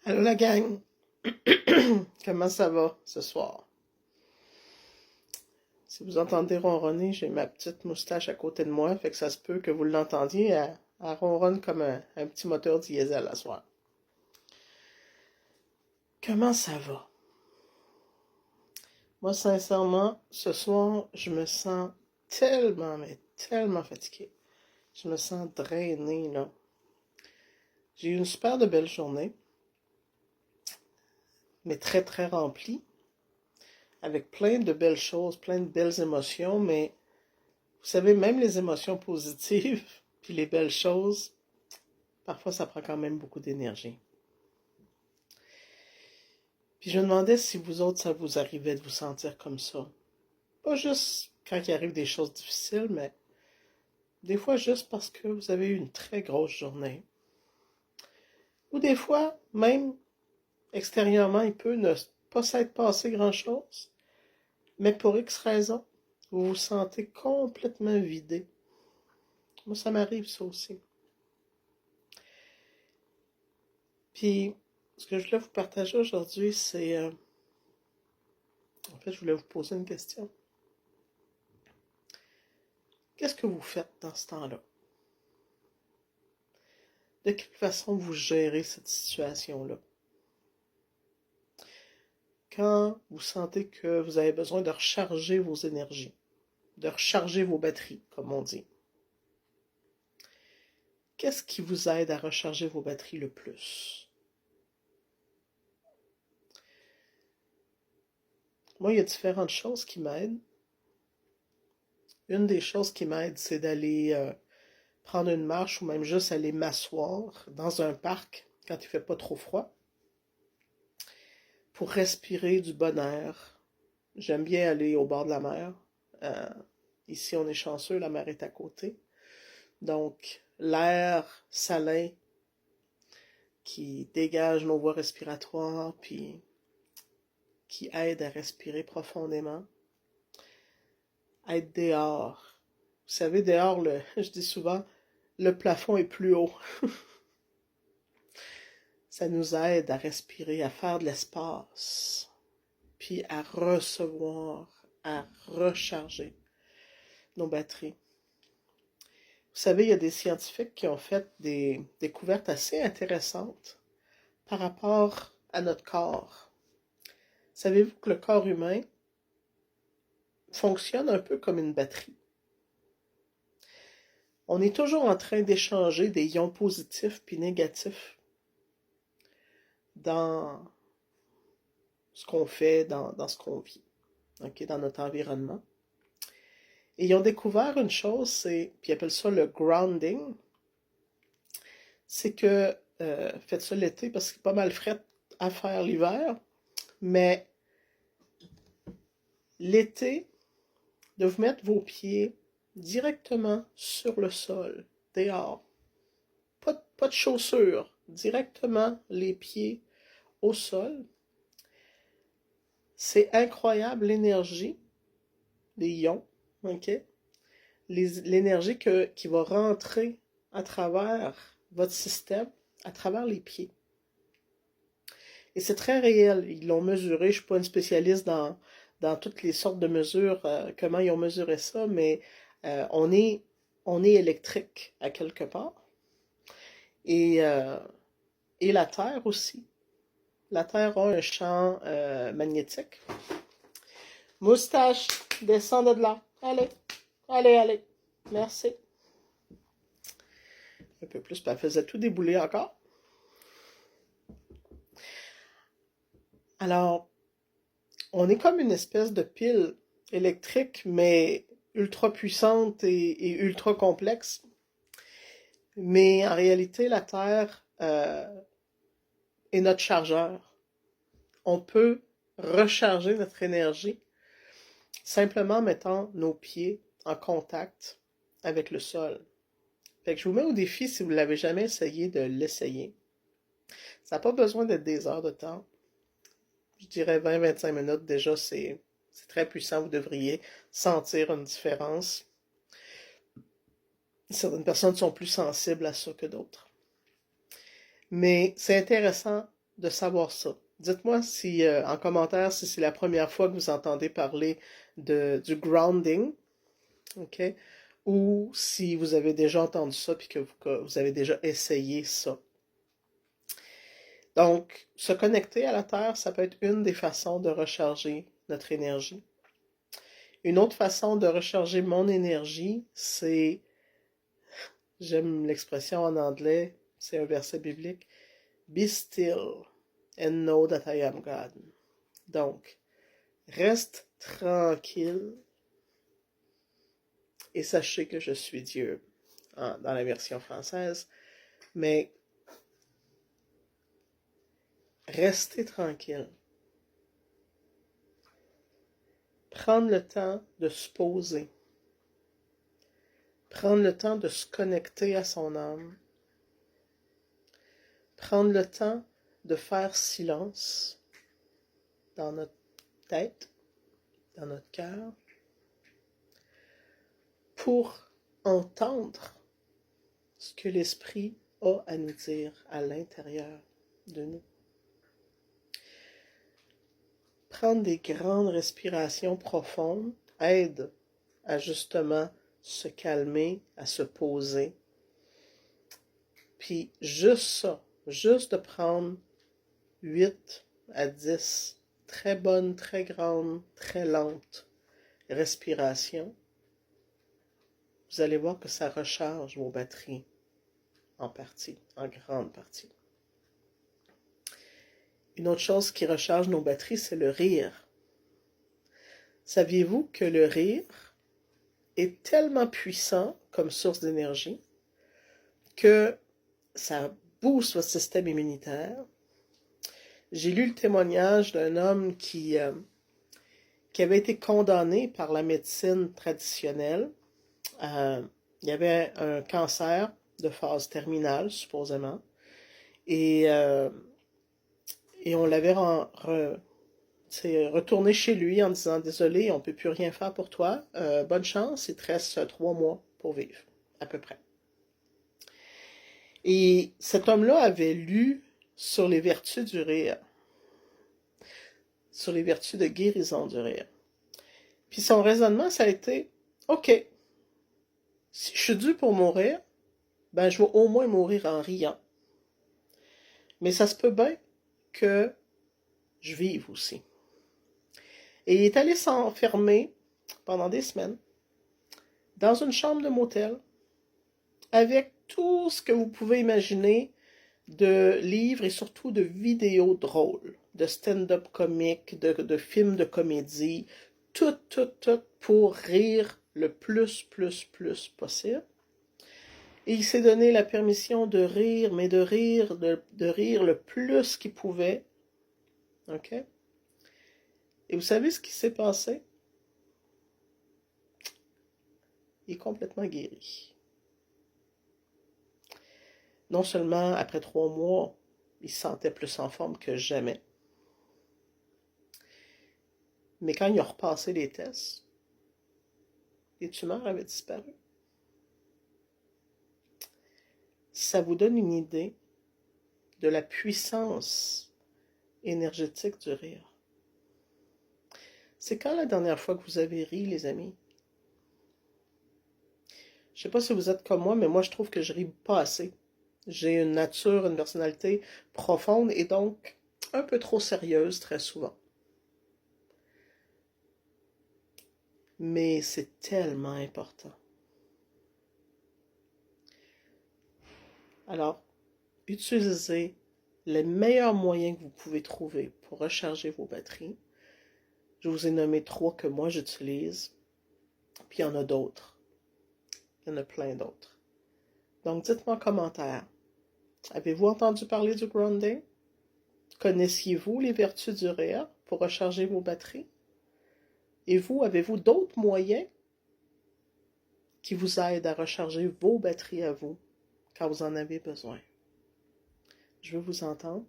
Allô la gang, comment ça va ce soir? Si vous entendez ronronner, j'ai ma petite moustache à côté de moi, fait que ça se peut que vous l'entendiez, elle ronronne comme un petit moteur diesel à soir. Comment ça va? Moi, sincèrement, ce soir, je me sens tellement, mais tellement fatiguée. Je me sens drainée, là. J'ai eu une super de belle journée, mais très, très remplie, avec plein de belles choses, plein de belles émotions, mais vous savez, même les émotions positives, puis les belles choses, parfois ça prend quand même beaucoup d'énergie. Puis je me demandais si vous autres, ça vous arrivait de vous sentir comme ça. Pas juste quand il arrive des choses difficiles, mais des fois juste parce que vous avez eu une très grosse journée. Ou des fois, même extérieurement, il peut ne pas s'être passé grand-chose, mais pour X raisons, vous vous sentez complètement vidé. Moi, ça m'arrive ça aussi. Puis, ce que je voulais vous partager aujourd'hui, c'est... en fait, je voulais vous poser une question. Qu'est-ce que vous faites dans ce temps-là? De quelle façon vous gérez cette situation-là? Quand vous sentez que vous avez besoin de recharger vos énergies, de recharger vos batteries, comme on dit, qu'est-ce qui vous aide à recharger vos batteries le plus? Moi, il y a différentes choses qui m'aident. Une des choses qui m'aide, c'est d'aller prendre une marche ou même juste aller m'asseoir dans un parc quand il fait pas trop froid pour respirer du bon air. J'aime bien aller au bord de la mer. Euh, Ici, on est chanceux, la mer est à côté. Donc, l'air salin qui dégage nos voies respiratoires, puis qui aide à respirer profondément. Être dehors. Vous savez, dehors, je dis souvent, le plafond est plus haut. Ça nous aide à respirer, à faire de l'espace, puis à recevoir, à recharger nos batteries. Vous savez, il y a des scientifiques qui ont fait des découvertes assez intéressantes par rapport à notre corps. Savez-vous que le corps humain fonctionne un peu comme une batterie? On est toujours en train d'échanger des ions positifs puis négatifs dans ce qu'on fait, dans ce qu'on vit, okay, dans notre environnement. Et ils ont découvert une chose, puis ils appellent ça le grounding, c'est que, faites ça l'été parce que c'est pas mal fret à faire l'hiver, mais l'été, de vous mettre vos pieds directement sur le sol, dehors. Pas de chaussures, directement les pieds au sol. C'est incroyable l'énergie, les ions, ok? L'énergie qui va rentrer à travers votre système, à travers les pieds. Et c'est très réel. Ils l'ont mesuré. Je ne suis pas une spécialiste dans toutes les sortes de mesures, comment ils ont mesuré ça, mais on est électrique à quelque part. Et, euh, et la Terre aussi. La Terre a un champ magnétique. Moustache, descends de là. Allez, allez, allez. Merci. Un peu plus, puis elle faisait tout débouler encore. Alors, on est comme une espèce de pile électrique, mais ultra puissante et ultra complexe. Mais en réalité, la Terre est notre chargeur. On peut recharger notre énergie simplement en mettant nos pieds en contact avec le sol. Fait que je vous mets au défi, si vous ne l'avez jamais essayé, de l'essayer. Ça n'a pas besoin d'être des heures de temps. Je dirais 20-25 minutes, déjà, c'est très puissant. Vous devriez sentir une différence. Certaines personnes sont plus sensibles à ça que d'autres. Mais c'est intéressant de savoir ça. Dites-moi si en commentaire si c'est la première fois que vous entendez parler du grounding, ok? Ou si vous avez déjà entendu ça puis que vous avez déjà essayé ça. Donc, se connecter à la Terre, ça peut être une des façons de recharger notre énergie. Une autre façon de recharger mon énergie, c'est, j'aime l'expression en anglais, c'est un verset biblique, Be still and know that I am God. Donc, reste tranquille et sachez que je suis Dieu, dans la version française. Mais restez tranquille. Prendre le temps de se poser. Prendre le temps de se connecter à son âme. Prendre le temps de faire silence dans notre tête, dans notre cœur, pour entendre ce que l'Esprit a à nous dire à l'intérieur de nous. Prendre des grandes respirations profondes aide à justement se calmer, à se poser. Puis juste ça, juste de prendre 8 à 10 très bonnes, très grandes, très lentes respirations, vous allez voir que ça recharge vos batteries en partie, en grande partie. Une autre chose qui recharge nos batteries, c'est le rire. Saviez-vous que le rire est tellement puissant comme source d'énergie que ça booste votre système immunitaire? J'ai lu le témoignage d'un homme qui avait été condamné par la médecine traditionnelle. Il y avait un cancer de phase terminale, supposément. Et on l'avait retourné chez lui en disant « Désolé, on ne peut plus rien faire pour toi. Bonne chance, il te reste 3 mois pour vivre, à peu près. » Et cet homme-là avait lu sur les vertus du rire, sur les vertus de guérison du rire. Puis son raisonnement, ça a été « Ok, si je suis dû pour mourir, ben je vais au moins mourir en riant. Mais ça se peut bien que je vive aussi. » Et il est allé s'enfermer pendant des semaines dans une chambre de motel avec tout ce que vous pouvez imaginer de livres et surtout de vidéos drôles, de stand-up comique, de films de comédie, tout pour rire le plus possible. Et il s'est donné la permission de rire, mais de rire le plus qu'il pouvait. OK? Et vous savez ce qui s'est passé? Il est complètement guéri. Non seulement après 3 mois, il se sentait plus en forme que jamais, mais quand il a repassé les tests, les tumeurs avaient disparu. Ça vous donne une idée de la puissance énergétique du rire. C'est quand la dernière fois que vous avez ri, les amis? Je ne sais pas si vous êtes comme moi, mais moi je trouve que je ris pas assez. J'ai une nature, une personnalité profonde et donc un peu trop sérieuse très souvent. Mais c'est tellement important. Alors, utilisez les meilleurs moyens que vous pouvez trouver pour recharger vos batteries. Je vous ai nommé 3 que moi j'utilise, puis il y en a d'autres. Il y en a plein d'autres. Donc, dites-moi en commentaire. Avez-vous entendu parler du grounding? Connaissiez-vous les vertus du rire pour recharger vos batteries? Et vous, avez-vous d'autres moyens qui vous aident à recharger vos batteries à vous quand vous en avez besoin? Je veux vous entendre.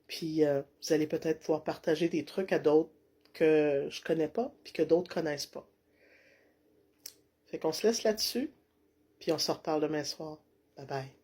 Puis vous allez peut-être pouvoir partager des trucs à d'autres que je connais pas, puis que d'autres connaissent pas. Fait qu'on se laisse là-dessus, puis on se reparle demain soir. Bye bye.